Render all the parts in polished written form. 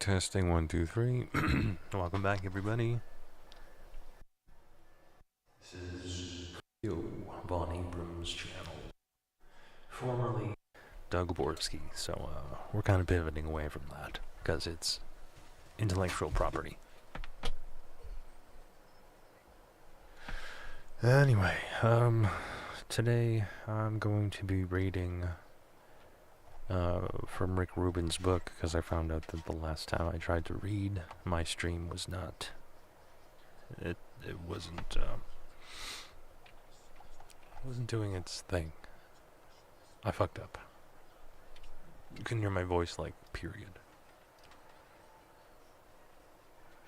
Testing 1, 2, 3. Welcome back, everybody. This is Yo Von Abram's channel, formerly Doug Borski. So we're kind of pivoting away from that because it's intellectual property. Anyway, today I'm going to be reading from Rick Rubin's book, because I found out that the last time I tried to read, my stream was not, it wasn't doing its thing. I fucked up. You can hear my voice, like, period.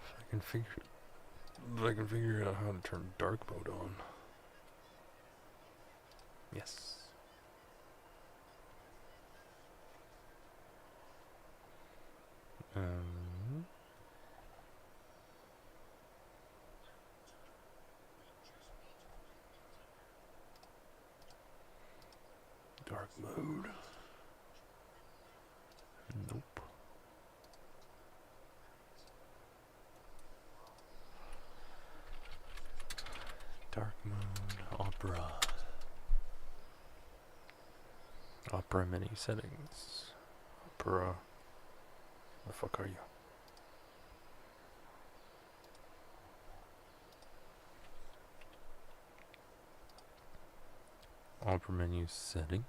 If I can figure out how to turn dark mode on. Yes. Dark mode. Nope. Dark mode, opera. Opera mini settings. Opera. The fuck are you? Opera menu settings.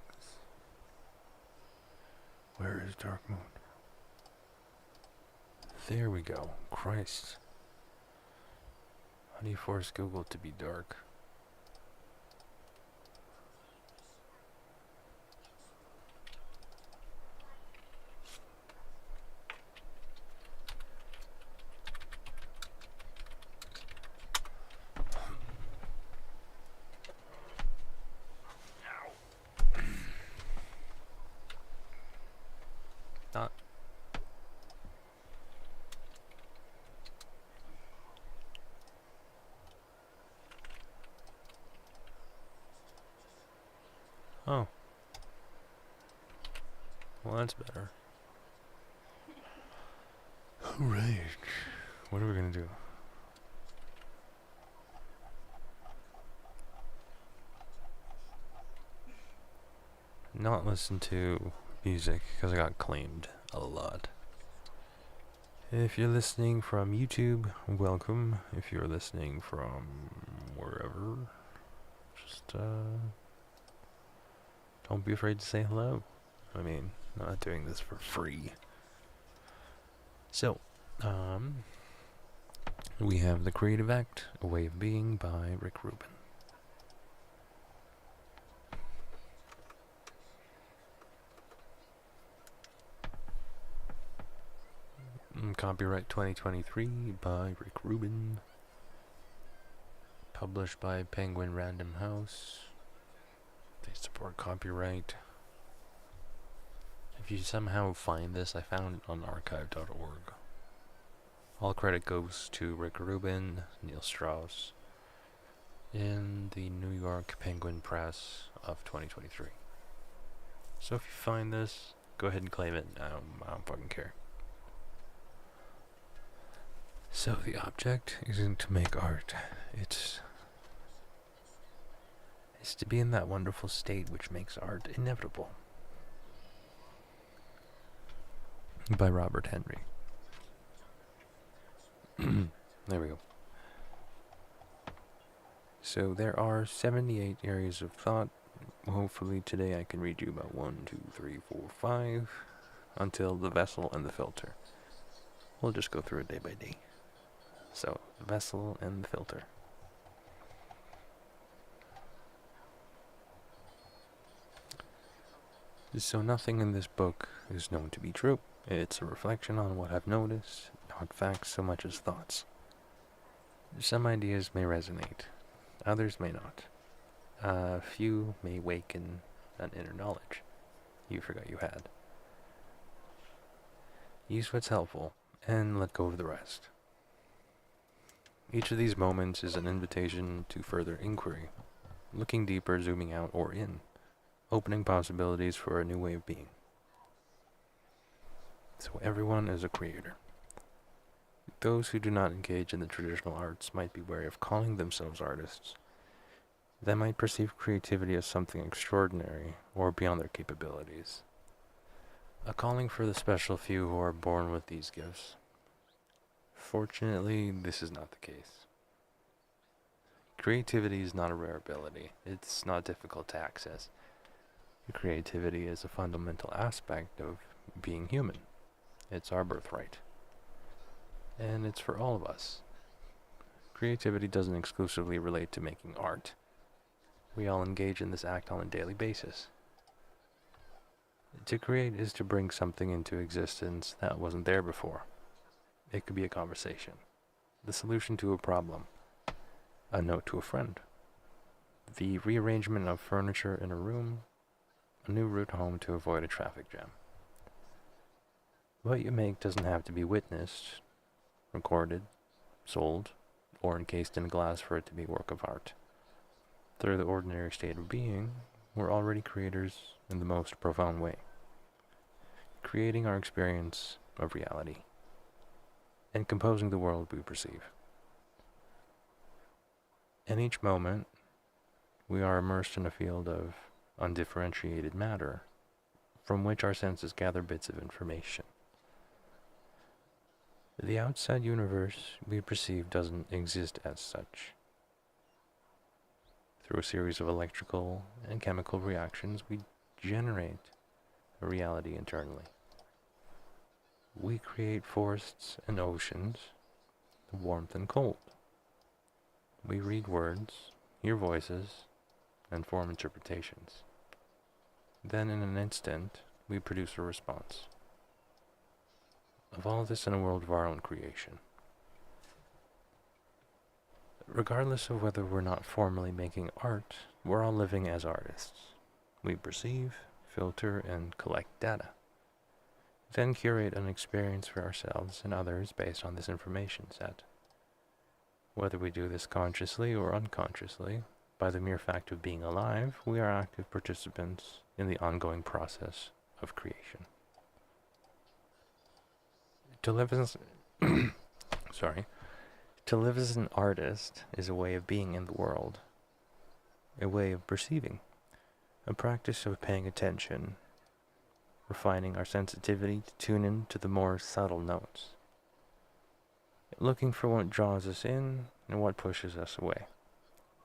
Where is dark mode? There we go. Christ. How do you force Google to be dark? Not. Oh. Well, that's better. Alright. What are we gonna do? Not listen to music, because I got claimed a lot. If you're listening from YouTube, welcome. If you're listening from wherever, just don't be afraid to say hello. I mean, I'm not doing this for free. So, we have The Creative Act, A Way of Being by Rick Rubin. Copyright 2023 by Rick Rubin. Published by Penguin Random House. They support copyright. If you somehow find this, I found it on archive.org. All credit goes to Rick Rubin, Neil Strauss, in the New York Penguin Press of 2023. So if you find this, go ahead and claim it. I don't fucking care. So the object isn't to make art, it's to be in that wonderful state which makes art inevitable. By Robert Henry. There we go. So there are 78 areas of thought. Hopefully today I can read you about 1, 2, 3, 4, 5 until the vessel and the filter. We'll just go through it day by day. So, the vessel and the filter. So nothing in this book is known to be true. It's a reflection on what I've noticed, not facts so much as thoughts. Some ideas may resonate, others may not. A few may awaken an inner knowledge you forgot you had. Use what's helpful, and let go of the rest. Each of these moments is an invitation to further inquiry, looking deeper, zooming out, or in, opening possibilities for a new way of being. So everyone is a creator. Those who do not engage in the traditional arts might be wary of calling themselves artists. They might perceive creativity as something extraordinary or beyond their capabilities, a calling for the special few who are born with these gifts. Fortunately, this is not the case. Creativity is not a rare ability. It's not difficult to access. Creativity is a fundamental aspect of being human. It's our birthright. And it's for all of us. Creativity doesn't exclusively relate to making art. We all engage in this act on a daily basis. To create is to bring something into existence that wasn't there before. It could be a conversation, the solution to a problem, a note to a friend, the rearrangement of furniture in a room, a new route home to avoid a traffic jam. What you make doesn't have to be witnessed, recorded, sold, or encased in glass for it to be a work of art. Through the ordinary state of being, we're already creators in the most profound way, creating our experience of reality, and composing the world we perceive. In each moment, we are immersed in a field of undifferentiated matter, from which our senses gather bits of information. The outside universe we perceive doesn't exist as such. Through a series of electrical and chemical reactions, we generate a reality internally. We create forests and oceans, warmth and cold. We read words, hear voices, and form interpretations. Then in an instant, we produce a response. Of all this in a world of our own creation. Regardless of whether we're not formally making art, we're all living as artists. We perceive, filter, and collect data. Then curate an experience for ourselves and others based on this information set. Whether we do this consciously or unconsciously, by the mere fact of being alive, we are active participants in the ongoing process of creation. To live as To live as an artist is a way of being in the world, a way of perceiving, a practice of paying attention, refining our sensitivity to tune in to the more subtle notes, looking for what draws us in and what pushes us away,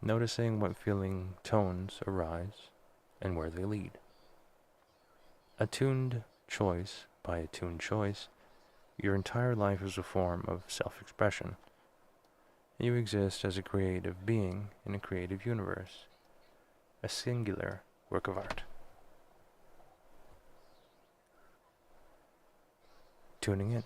noticing what feeling tones arise and where they lead. A tuned choice by a tuned choice, your entire life is a form of self-expression. You exist as a creative being in a creative universe, a singular work of art. Tuning in.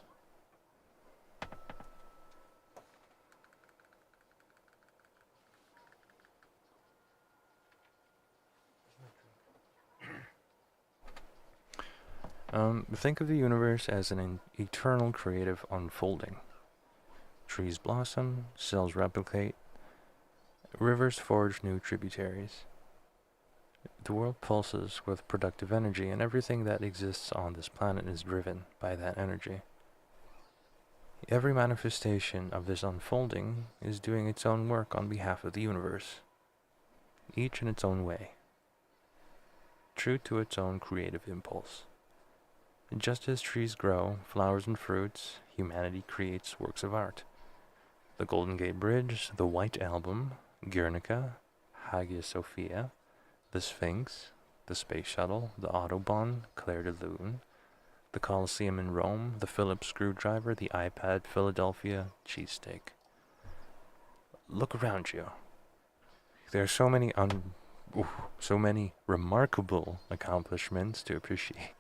Think of the universe as an eternal creative unfolding. Trees blossom, cells replicate, rivers forge new tributaries. The world pulses with productive energy, and everything that exists on this planet is driven by that energy. Every manifestation of this unfolding is doing its own work on behalf of the universe, each in its own way, true to its own creative impulse. Just as trees grow, flowers and fruits, humanity creates works of art. The Golden Gate Bridge, the White Album, Guernica, Hagia Sophia, the Sphinx, the Space Shuttle, the Autobahn, Clair de Lune, the Colosseum in Rome, the Phillips screwdriver, the iPad, Philadelphia cheesesteak. Look around you. There are so many remarkable accomplishments to appreciate.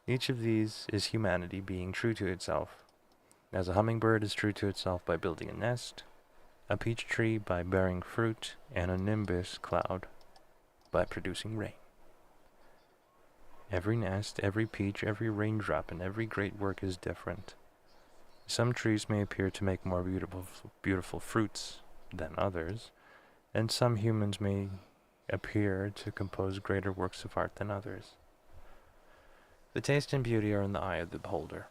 Each of these is humanity being true to itself, as a hummingbird is true to itself by building a nest, a peach tree by bearing fruit, and a nimbus cloud by producing rain. Every nest, every peach, every raindrop, and every great work is different. Some trees may appear to make more beautiful fruits than others, and some humans may appear to compose greater works of art than others. The taste and beauty are in the eye of the beholder.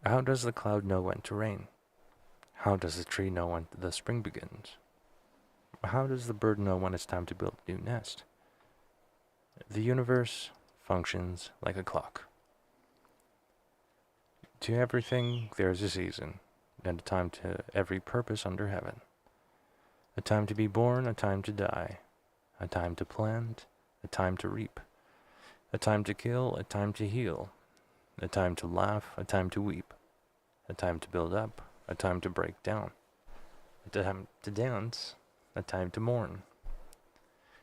How does the cloud know when to rain? How does the tree know when the spring begins? How does the bird know when it's time to build a new nest? The universe functions like a clock. To everything there is a season, and a time to every purpose under heaven. A time to be born, a time to die, a time to plant, a time to reap, a time to kill, a time to heal, a time to laugh, a time to weep, a time to build up, a time to break down, a time to dance, a time to mourn,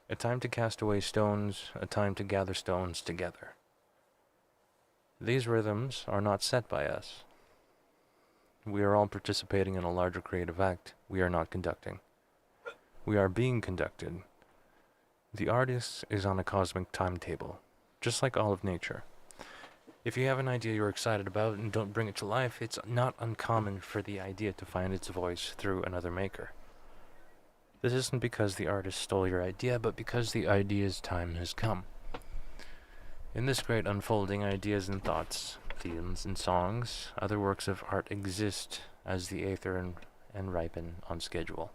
a time to cast away stones, a time to gather stones together. These rhythms are not set by us. We are all participating in a larger creative act we are not conducting. We are being conducted. The artist is on a cosmic timetable, just like all of nature. If you have an idea you're excited about and don't bring it to life, it's not uncommon for the idea to find its voice through another maker. This isn't because the artist stole your idea, but because the idea's time has come. In this great unfolding, ideas and thoughts, themes and songs, other works of art exist as the aether and ripen on schedule,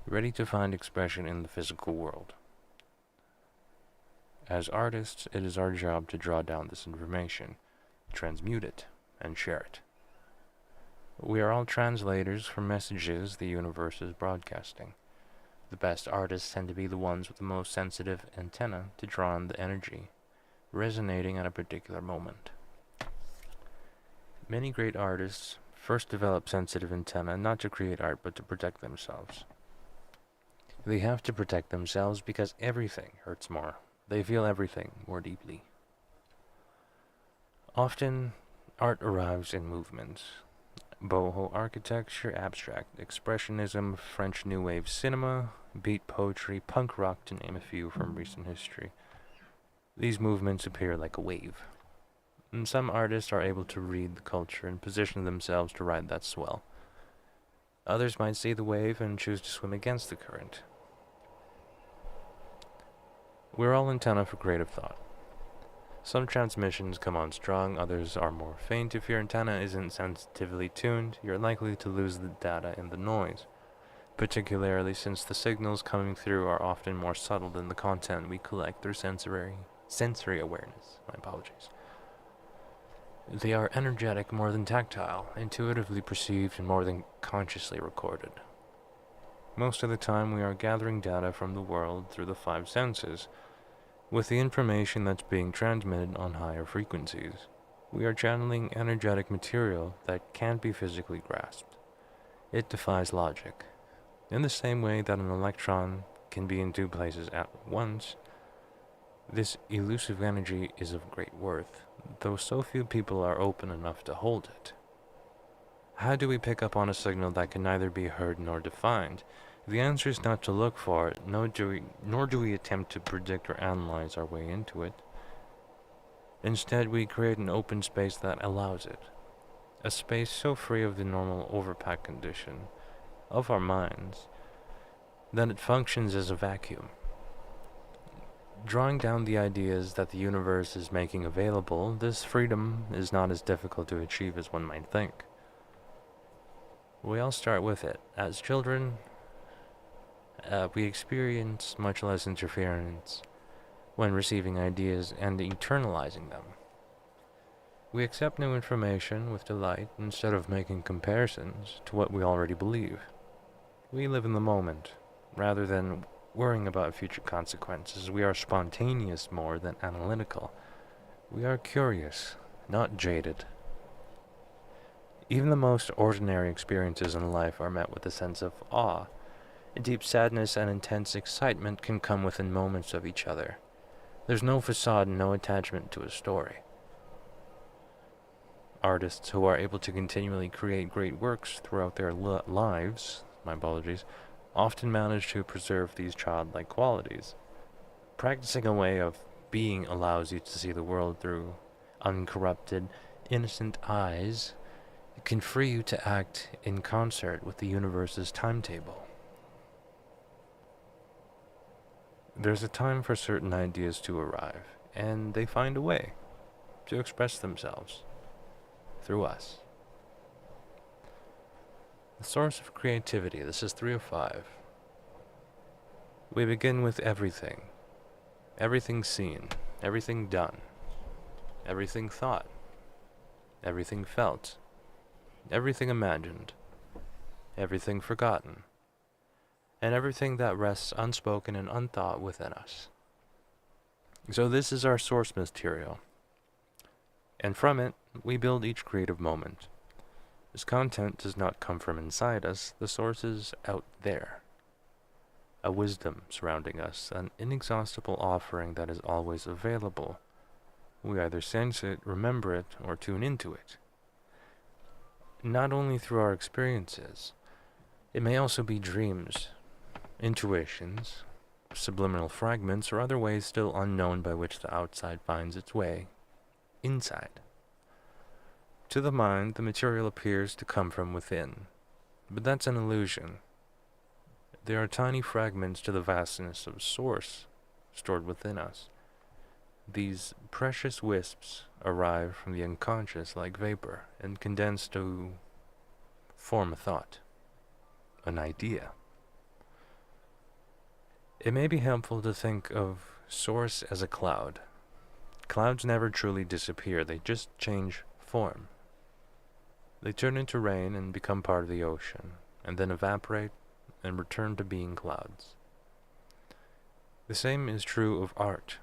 ready to find expression in the physical world. As artists, it is our job to draw down this information, transmute it, and share it. We are all translators for messages the universe is broadcasting. The best artists tend to be the ones with the most sensitive antenna to draw on the energy resonating at a particular moment. Many great artists first develop sensitive antenna not to create art but to protect themselves. They have to protect themselves because everything hurts more. They feel everything more deeply. Often, art arrives in movements. Boho architecture, abstract expressionism, French New Wave cinema, beat poetry, punk rock, to name a few from recent history. These movements appear like a wave, and some artists are able to read the culture and position themselves to ride that swell. Others might see the wave and choose to swim against the current. We're all antenna for creative thought. Some transmissions come on strong, others are more faint. If your antenna isn't sensitively tuned, you're likely to lose the data in the noise, particularly since the signals coming through are often more subtle than the content we collect through sensory awareness. My apologies. They are energetic more than tactile, intuitively perceived and more than consciously recorded. Most of the time we are gathering data from the world through the five senses, with the information that's being transmitted on higher frequencies. We are channeling energetic material that can't be physically grasped. It defies logic. In the same way that an electron can be in two places at once, this elusive energy is of great worth, though so few people are open enough to hold it. How do we pick up on a signal that can neither be heard nor defined? The answer is not to look for it, nor do we attempt to predict or analyze our way into it. Instead, we create an open space that allows it, a space so free of the normal overpack condition of our minds that it functions as a vacuum. Drawing down the ideas that the universe is making available, this freedom is not as difficult to achieve as one might think. We all start with it. As children, we experience much less interference when receiving ideas and internalizing them. We accept new information with delight instead of making comparisons to what we already believe. We live in the moment, rather than worrying about future consequences. We are spontaneous more than analytical. We are curious, not jaded. Even the most ordinary experiences in life are met with a sense of awe. Deep sadness and intense excitement can come within moments of each other. There's no facade and no attachment to a story. Artists who are able to continually create great works throughout their lives, often manage to preserve these childlike qualities. Practicing a way of being allows you to see the world through uncorrupted, innocent eyes. It can free you to act in concert with the universe's timetable. There's a time for certain ideas to arrive, and they find a way to express themselves through us. The source of creativity. This is 3 of 5. We begin with everything. Everything seen. Everything done. Everything thought. Everything felt. Everything imagined. Everything forgotten. And everything that rests unspoken and unthought within us. So this is our source material. And from it, we build each creative moment. This content does not come from inside us, the source is out there. A wisdom surrounding us, an inexhaustible offering that is always available. We either sense it, remember it, or tune into it. Not only through our experiences, it may also be dreams, intuitions, subliminal fragments, or other ways still unknown by which the outside finds its way inside. To the mind, the material appears to come from within, but that's an illusion. There are tiny fragments to the vastness of source stored within us. These precious wisps arrive from the unconscious like vapor and condense to form a thought, an idea. It may be helpful to think of source as a cloud. Clouds never truly disappear, they just change form. They turn into rain and become part of the ocean, and then evaporate and return to being clouds. The same is true of art.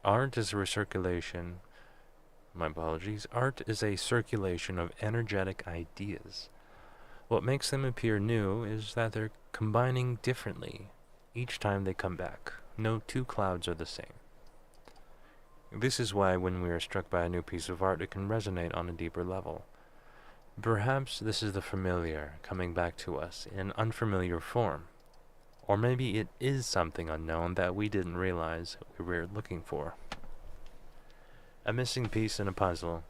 Art is a recirculation, art is a circulation of energetic ideas. What makes them appear new is that they're combining differently each time they come back. No two clouds are the same. This is why when we are struck by a new piece of art, it can resonate on a deeper level. Perhaps this is the familiar coming back to us in an unfamiliar form. Or maybe it is something unknown that we didn't realize we were looking for. A missing piece in a puzzle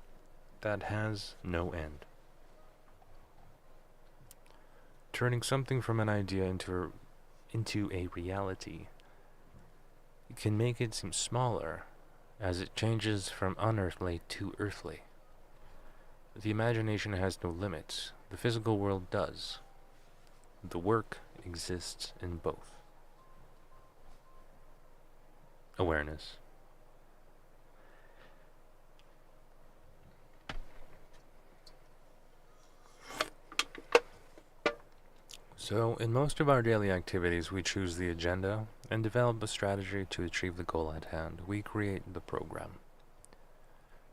that has no end. Turning something from an idea into a reality can make it seem smaller as it changes from unearthly to earthly. The imagination has no limits. The physical world does. The work exists in both. Awareness. So, in most of our daily activities, we choose the agenda and develop a strategy to achieve the goal at hand. We create the program.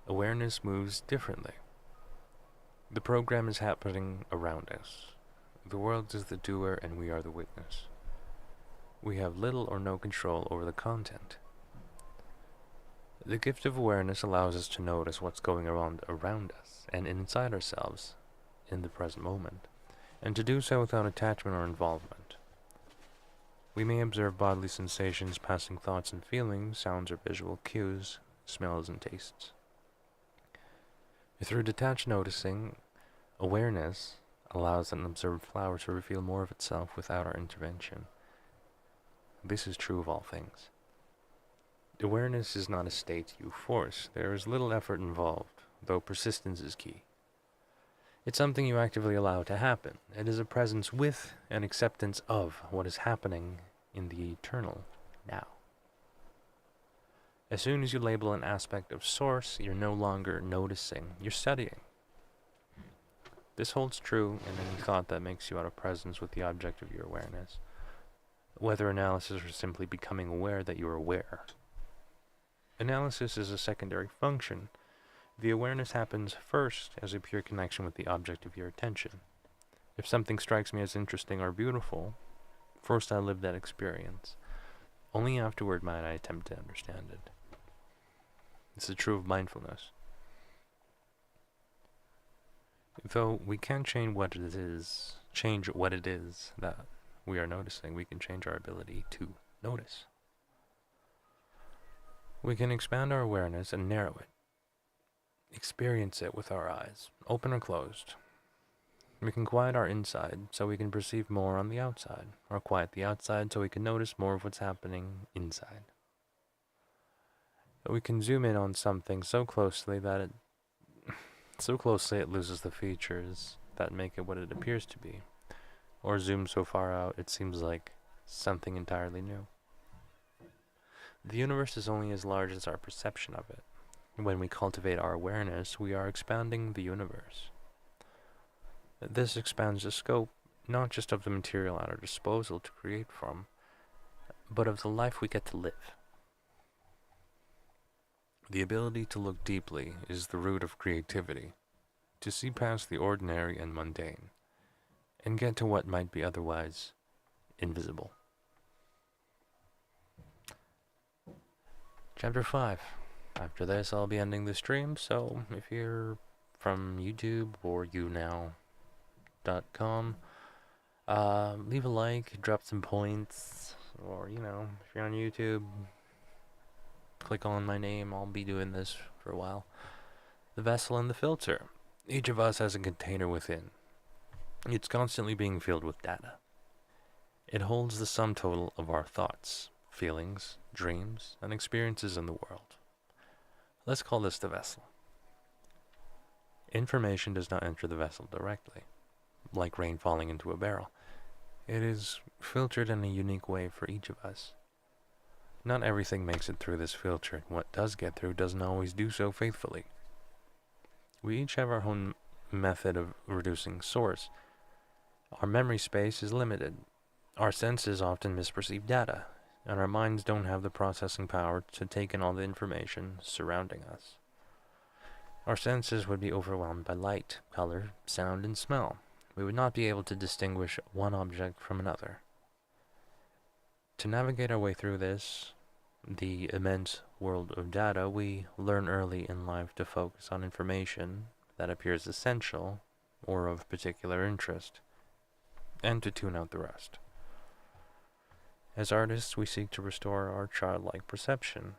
Awareness moves differently. The program is happening around us. The world is the doer and we are the witness. We have little or no control over the content. The gift of awareness allows us to notice what's going on around us and inside ourselves in the present moment, and to do so without attachment or involvement. We may observe bodily sensations, passing thoughts and feelings, sounds or visual cues, smells and tastes. Through detached noticing, awareness allows an observed flower to reveal more of itself without our intervention. This is true of all things. Awareness is not a state you force. There is little effort involved, though persistence is key. It's something you actively allow to happen. It is a presence with and acceptance of what is happening in the eternal now. As soon as you label an aspect of source, you're no longer noticing, you're studying. This holds true in any thought that makes you out of presence with the object of your awareness, whether analysis or simply becoming aware that you're aware. Analysis is a secondary function. The awareness happens first as a pure connection with the object of your attention. If something strikes me as interesting or beautiful, first I live that experience. Only afterward might I attempt to understand it. This is true of mindfulness. Though we can't change what it is that we are noticing, we can change our ability to notice. We can expand our awareness and narrow it. Experience it with our eyes, open or closed. We can quiet our inside so we can perceive more on the outside, or quiet the outside so we can notice more of what's happening inside. We can zoom in on something so closely it loses the features that make it what it appears to be, or zoom so far out it seems like something entirely new. The universe is only as large as our perception of it. When we cultivate our awareness, we are expanding the universe. This expands the scope, not just of the material at our disposal to create from, but of the life we get to live. The ability to look deeply is the root of creativity, to see past the ordinary and mundane, and get to what might be otherwise invisible. Chapter 5. After this, I'll be ending the stream, so if you're from YouTube or younow.com, leave a like, drop some points, or, if you're on YouTube, click on my name. I'll be doing this for a while. The vessel and the filter. Each of us has a container within. It's constantly being filled with data. It holds the sum total of our thoughts, feelings, dreams, and experiences in the world. Let's call this the vessel. Information does not enter the vessel directly, like rain falling into a barrel. It is filtered in a unique way for each of us. Not everything makes it through this filter, and what does get through doesn't always do so faithfully. We each have our own method of reducing source. Our memory space is limited. Our senses often misperceive data, and our minds don't have the processing power to take in all the information surrounding us. Our senses would be overwhelmed by light, color, sound, and smell. We would not be able to distinguish one object from another. To navigate our way through the immense world of data, we learn early in life to focus on information that appears essential or of particular interest, and to tune out the rest. As artists, we seek to restore our childlike perception,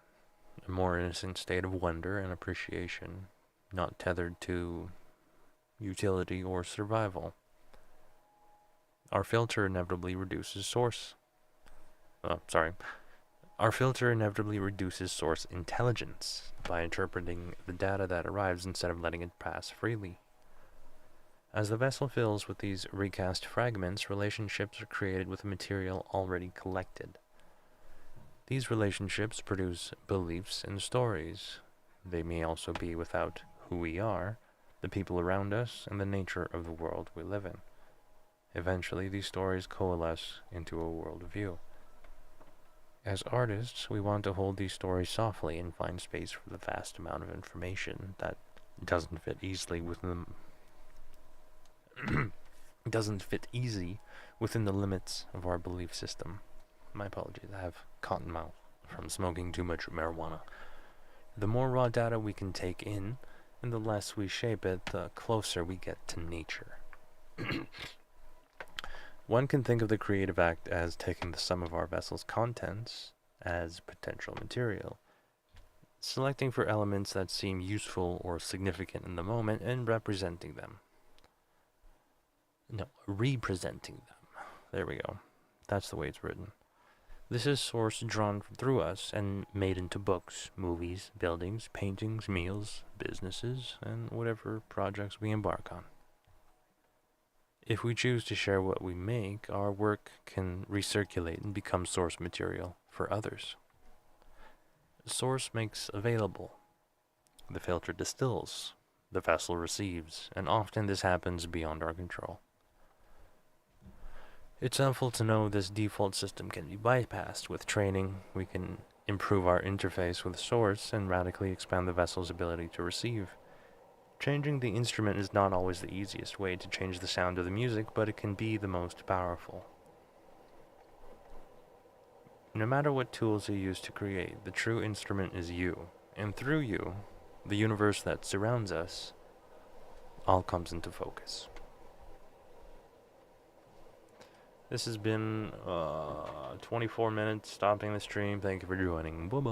a more innocent state of wonder and appreciation, not tethered to utility or survival. Our filter inevitably reduces source intelligence by interpreting the data that arrives instead of letting it pass freely. As the vessel fills with these recast fragments, relationships are created with material already collected. These relationships produce beliefs and stories. They may also be without who we are, the people around us, and the nature of the world we live in. Eventually, these stories coalesce into a worldview. As artists, we want to hold these stories softly and find space for the vast amount of information that doesn't fit easily within the limits of our belief system. My apologies, I have cotton mouth from smoking too much marijuana. The more raw data we can take in, and the less we shape it, the closer we get to nature. One can think of the creative act as taking the sum of our vessel's contents as potential material, selecting for elements that seem useful or significant in the moment and representing them. No, representing them. There we go. That's the way it's written. This is source drawn through us and made into books, movies, buildings, paintings, meals, businesses, and whatever projects we embark on. If we choose to share what we make, our work can recirculate and become source material for others. Source makes available. The filter distills. The vessel receives, and often this happens beyond our control. It's helpful to know this default system can be bypassed. With training, we can improve our interface with source and radically expand the vessel's ability to receive. Changing the instrument is not always the easiest way to change the sound of the music, but it can be the most powerful. No matter what tools you use to create, the true instrument is you, and through you, the universe that surrounds us all comes into focus. This has been 24 minutes stopping the stream. Thank you for joining. Bye-bye.